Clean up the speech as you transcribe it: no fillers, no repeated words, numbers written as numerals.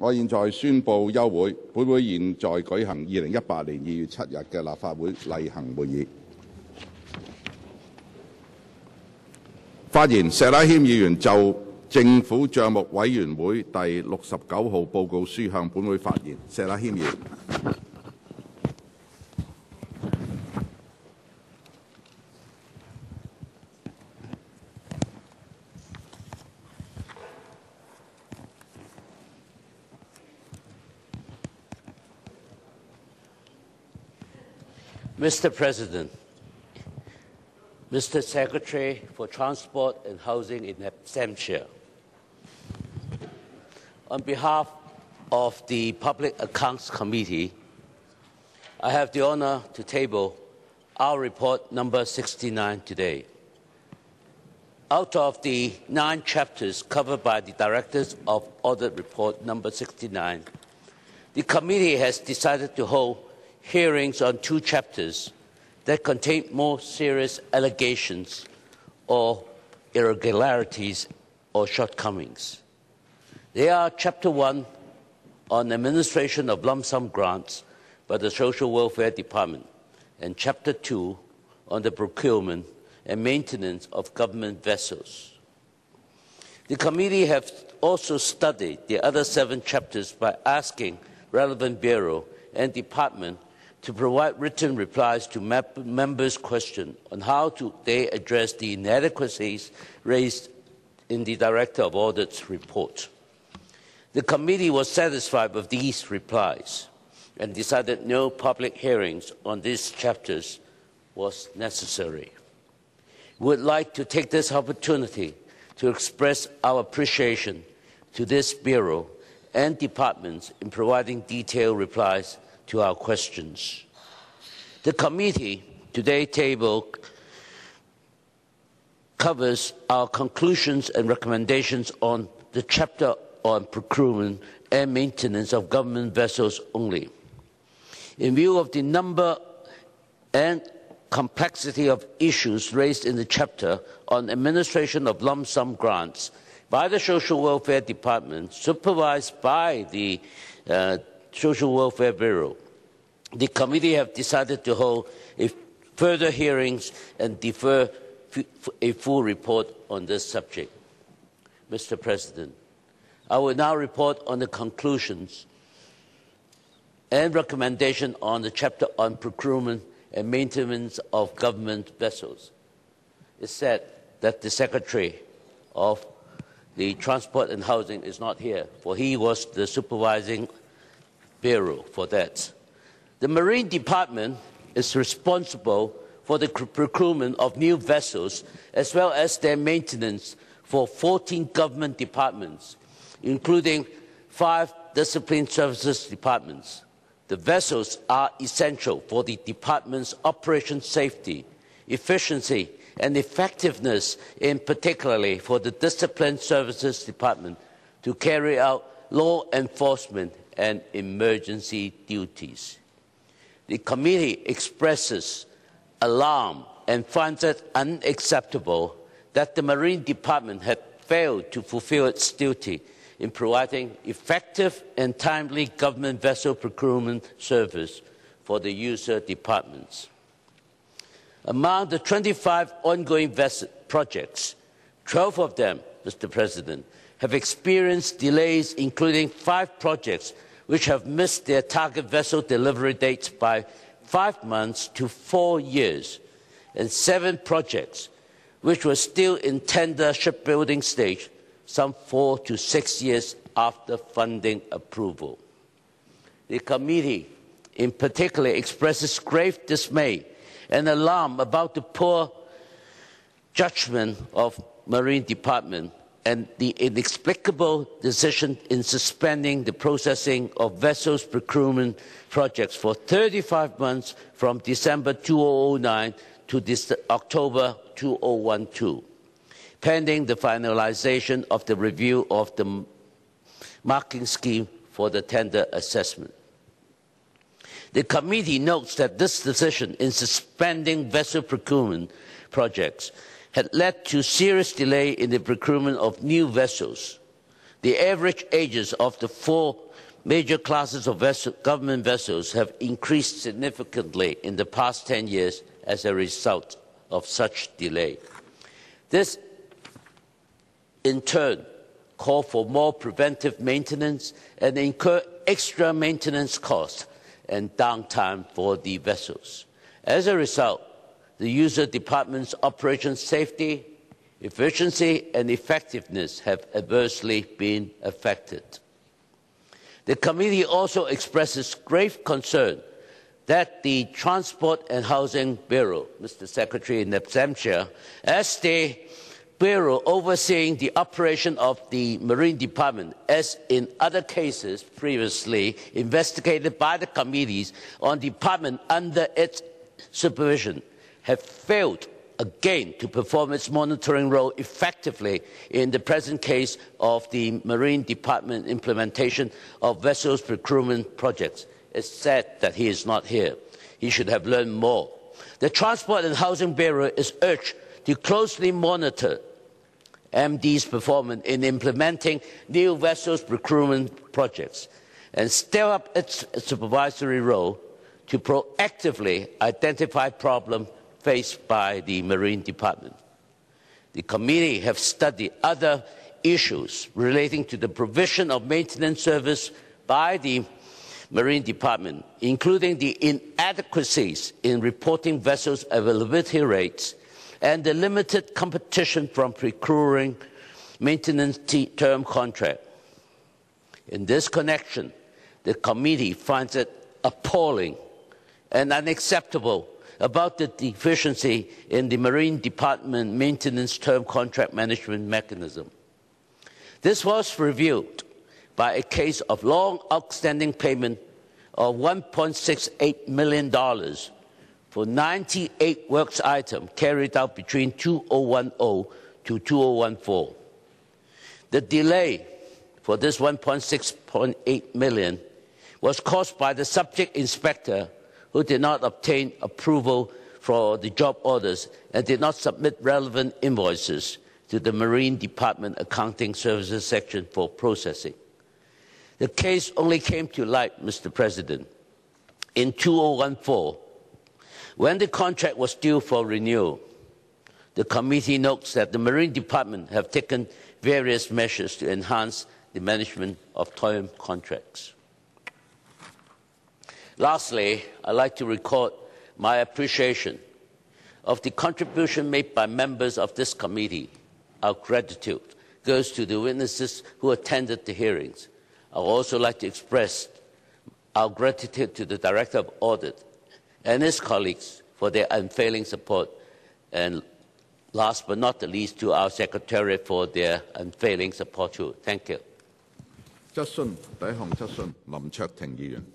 我現在宣布休會。本會現在舉行2018年2月7日嘅立法會例行會議。發言石禮謙議員就政府帳目委員會第69號報告書向本會發言。石禮謙議員。Mr. President, Mr. Secretary for Transport and Housing in absentia, on behalf of the Public Accounts Committee, I have the honor to table our report number 69 today. Out of the 9 chapters covered by the Directors of Audit Report number 69, the committee has decided to hold hearings on 2 chapters that contain more serious allegations or irregularities or shortcomings. They are Chapter 1 on administration of lump sum grants by the Social Welfare Department and Chapter 2 on the procurement and maintenance of government vessels. The committee has also studied the other 7 chapters by asking relevant bureau and department to provide written replies to members' questions on how they address the inadequacies raised in the Director of Audit's report. The committee was satisfied with these replies and decided no public hearings on these chapters was necessary. We would like to take this opportunity to express our appreciation to this Bureau and departments in providing detailed replies to our questions. The committee today table covers our conclusions and recommendations on the chapter on procurement and maintenance of government vessels only. In view of the number and complexity of issues raised in the chapter on administration of lump sum grants by the Social Welfare Department, supervised by the Social Welfare Bureau, the committee have decided to hold further hearings and defer a full report on this subject. Mr. President, I will now report on the conclusions and recommendation on the chapter on procurement and maintenance of government vessels. It's said that the Secretary of the Transport and Housing is not here, for he was the supervising bureau for that. The Marine Department is responsible for the procurement of new vessels as well as their maintenance for 14 government departments, including 5 discipline services departments. The vessels are essential for the department's operation safety, efficiency, and effectiveness, in particularly for the discipline services department to carry out law enforcement and emergency duties. The committee expresses alarm and finds it unacceptable that the Marine Department had failed to fulfill its duty in providing effective and timely government vessel procurement service for the user departments. Among the 25 ongoing vessel projects, 12 of them, Mr. President, have experienced delays, including 5 projects which have missed their target vessel delivery dates by 5 months to 4 years, and 7 projects which were still in tender shipbuilding stage some 4 to 6 years after funding approval. The committee in particular expresses grave dismay and alarm about the poor judgment of Marine Department and the inexplicable decision in suspending the processing of vessels procurement projects for 35 months from December 2009 to October 2012, pending the finalization of the review of the marking scheme for the tender assessment. The committee notes that this decision in suspending vessel procurement projects had led to serious delay in the procurement of new vessels. The average ages of the 4 major classes of government vessels have increased significantly in the past 10 years as a result of such delay. This, in turn, calls for more preventive maintenance and incur extra maintenance costs and downtime for the vessels. As a result, the user department's operation safety, efficiency and effectiveness have adversely been affected. The committee also expresses grave concern that the Transport and Housing Bureau, Mr. Secretary in absentia, as the Bureau overseeing the operation of the Marine Department, as in other cases previously investigated by the committees on department under its supervision, have failed again to perform its monitoring role effectively in the present case of the Marine Department implementation of vessels procurement projects. It's sad that he is not here. He should have learned more. The Transport and Housing Bureau is urged to closely monitor MD's performance in implementing new vessels procurement projects and step up its supervisory role to proactively identify problems faced by the Marine Department. The committee have studied other issues relating to the provision of maintenance service by the Marine Department, including the inadequacies in reporting vessels' availability rates and the limited competition from procuring maintenance term contract. In this connection, the committee finds it appalling and unacceptable about the deficiency in the Marine Department maintenance term contract management mechanism. This was revealed by a case of long outstanding payment of $1.68 million for 98 works items carried out between 2010 to 2014. The delay for this $1.6 million was caused by the subject inspector who did not obtain approval for the job orders and did not submit relevant invoices to the Marine Department Accounting Services section for processing. The case only came to light, Mr. President, in 2014, when the contract was due for renewal. The committee notes that the Marine Department have taken various measures to enhance the management of term contracts. Lastly, I'd like to record my appreciation of the contribution made by members of this committee. Our gratitude goes to the witnesses who attended the hearings. I would also like to express our gratitude to the Director of Audit and his colleagues for their unfailing support, and last but not the least, to our Secretariat for their unfailing support too. Thank you. 質詢，第一項質詢，林卓廷議員。